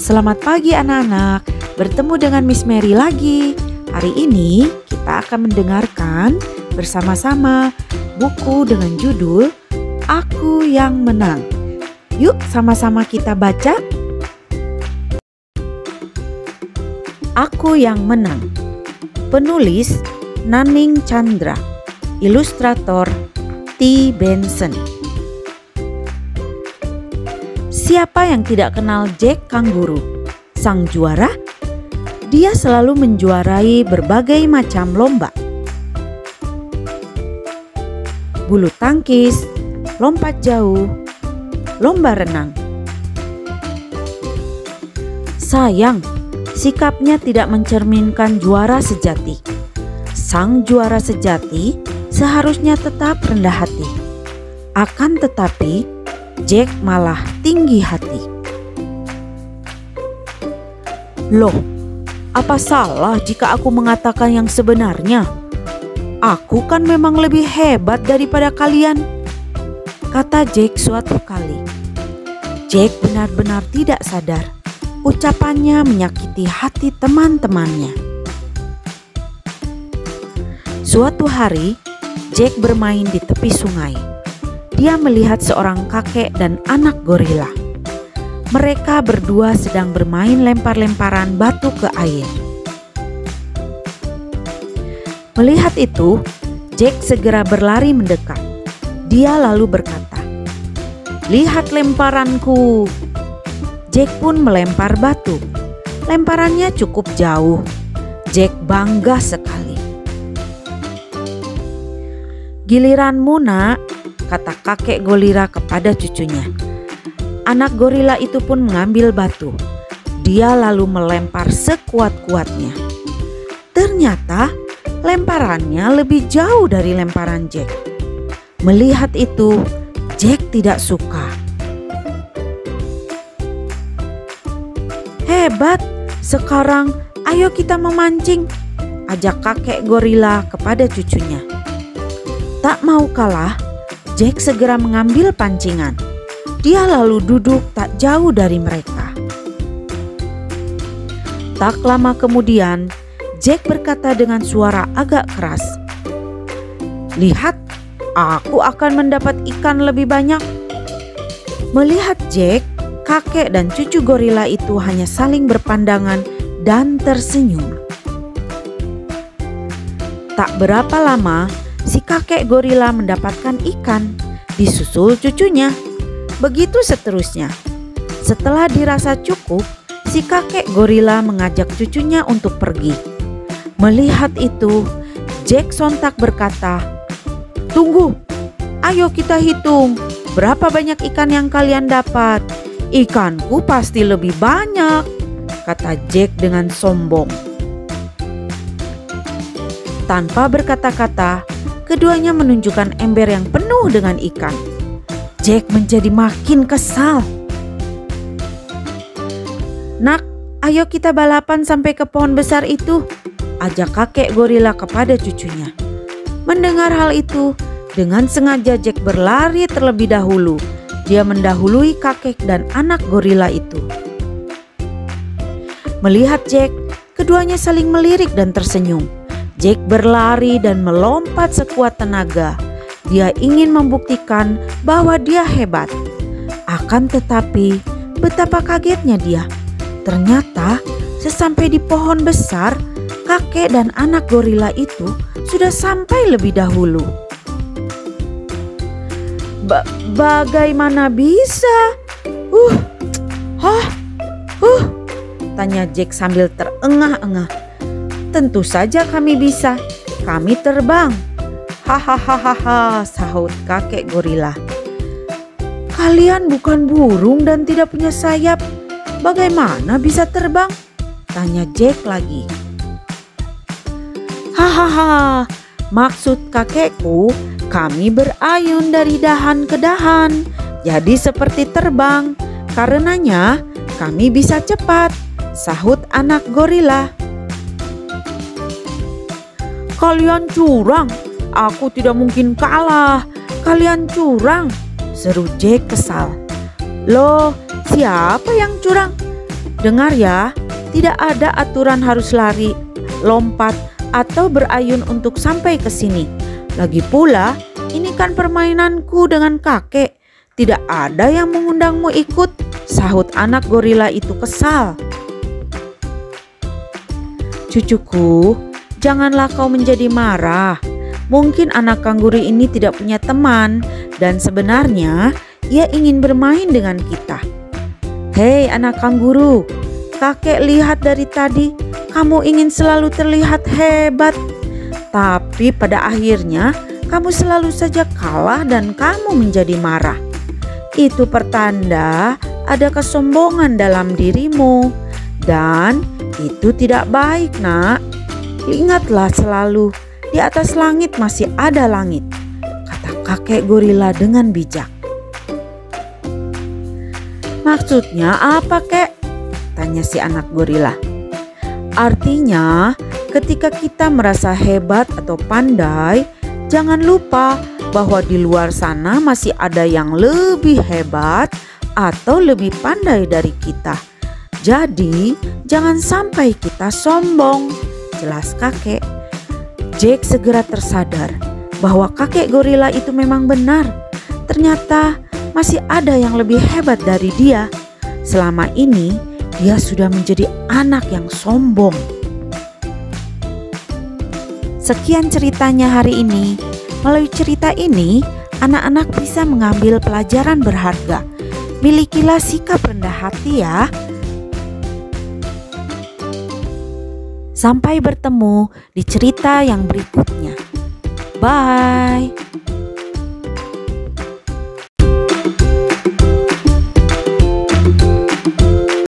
Selamat pagi anak-anak, bertemu dengan Miss Mary lagi. Hari ini kita akan mendengarkan bersama-sama buku dengan judul Aku Yang Menang. Yuk sama-sama kita baca. Aku Yang Menang. Penulis Naning Chandra. Ilustrator T. Benson. Siapa yang tidak kenal Jack Kanguru, sang juara? Dia selalu menjuarai berbagai macam lomba. Bulu tangkis, lompat jauh, lomba renang. Sayang, sikapnya tidak mencerminkan juara sejati. Sang juara sejati seharusnya tetap rendah hati. Akan tetapi, Jack malah tinggi hati. Loh, apa salah jika aku mengatakan yang sebenarnya? Aku kan memang lebih hebat daripada kalian, kata Jack suatu kali. Jack benar-benar tidak sadar ucapannya menyakiti hati teman-temannya. Suatu hari, Jack bermain di tepi sungai. Dia melihat seorang kakek dan anak gorila. Mereka berdua sedang bermain lempar-lemparan batu ke air. Melihat itu, Jack segera berlari mendekat. Dia lalu berkata, "Lihat lemparanku." Jack pun melempar batu. Lemparannya cukup jauh. Jack bangga sekali. "Giliranmu, Nak," kata kakek gorila kepada cucunya. Anak gorila itu pun mengambil batu. Dia lalu melempar sekuat-kuatnya. Ternyata lemparannya lebih jauh dari lemparan Jack. Melihat itu, Jack tidak suka. "Hebat, sekarang ayo kita memancing," ajak kakek gorila kepada cucunya. Tak mau kalah, Jack segera mengambil pancingan. Dia lalu duduk tak jauh dari mereka. Tak lama kemudian, Jack berkata dengan suara agak keras, "Lihat, aku akan mendapat ikan lebih banyak." Melihat Jack, kakek dan cucu gorila itu hanya saling berpandangan dan tersenyum. Tak berapa lama, si kakek gorila mendapatkan ikan, disusul cucunya. Begitu seterusnya. Setelah dirasa cukup, si kakek gorila mengajak cucunya untuk pergi. Melihat itu, Jack sontak berkata, "Tunggu, ayo kita hitung berapa banyak ikan yang kalian dapat. Ikanku pasti lebih banyak," kata Jack dengan sombong. Tanpa berkata-kata, keduanya menunjukkan ember yang penuh dengan ikan. Jack menjadi makin kesal. "Nak, ayo kita balapan sampai ke pohon besar itu," ajak kakek gorila kepada cucunya. Mendengar hal itu, dengan sengaja Jack berlari terlebih dahulu. Dia mendahului kakek dan anak gorila itu. Melihat Jack, keduanya saling melirik dan tersenyum. Jack berlari dan melompat sekuat tenaga. Dia ingin membuktikan bahwa dia hebat. Akan tetapi, betapa kagetnya dia. Ternyata, sesampai di pohon besar, kakek dan anak gorila itu sudah sampai lebih dahulu. Bagaimana bisa? Tanya Jack sambil terengah-engah. "Tentu saja kami bisa. Kami terbang." "Hahaha," sahut kakek gorila. "Kalian bukan burung dan tidak punya sayap. Bagaimana bisa terbang?" tanya Jack lagi. "Hahaha, maksud kakekku, kami berayun dari dahan ke dahan. Jadi seperti terbang. Karenanya kami bisa cepat," sahut anak gorila. "Kalian curang. Aku tidak mungkin kalah. Kalian curang," seru Jack kesal. "Loh, siapa yang curang?" Dengar ya, tidak ada aturan harus lari, lompat, atau berayun untuk sampai ke sini. Lagi pula, ini kan permainanku dengan kakek. Tidak ada yang mengundangmu ikut, sahut anak gorila itu kesal. Cucuku, janganlah kau menjadi marah. Mungkin anak kanguru ini tidak punya teman dan sebenarnya ia ingin bermain dengan kita. Hei anak kanguru, kakek lihat dari tadi kamu ingin selalu terlihat hebat. Tapi pada akhirnya kamu selalu saja kalah dan kamu menjadi marah. Itu pertanda ada kesombongan dalam dirimu. Dan itu tidak baik, nak. Ingatlah selalu, di atas langit masih ada langit, kata kakek gorila dengan bijak. Maksudnya apa, kek? Tanya si anak gorila. Artinya, ketika kita merasa hebat atau pandai, jangan lupa bahwa di luar sana masih ada yang lebih hebat atau lebih pandai dari kita. Jadi, jangan sampai kita sombong, jelas kakek. Jack segera tersadar bahwa kakek gorila itu memang benar. Ternyata masih ada yang lebih hebat dari dia. Selama ini, dia sudah menjadi anak yang sombong. Sekian ceritanya hari ini. Melalui cerita ini, anak-anak bisa mengambil pelajaran berharga. Milikilah sikap rendah hati ya. Sampai bertemu di cerita yang berikutnya. Bye.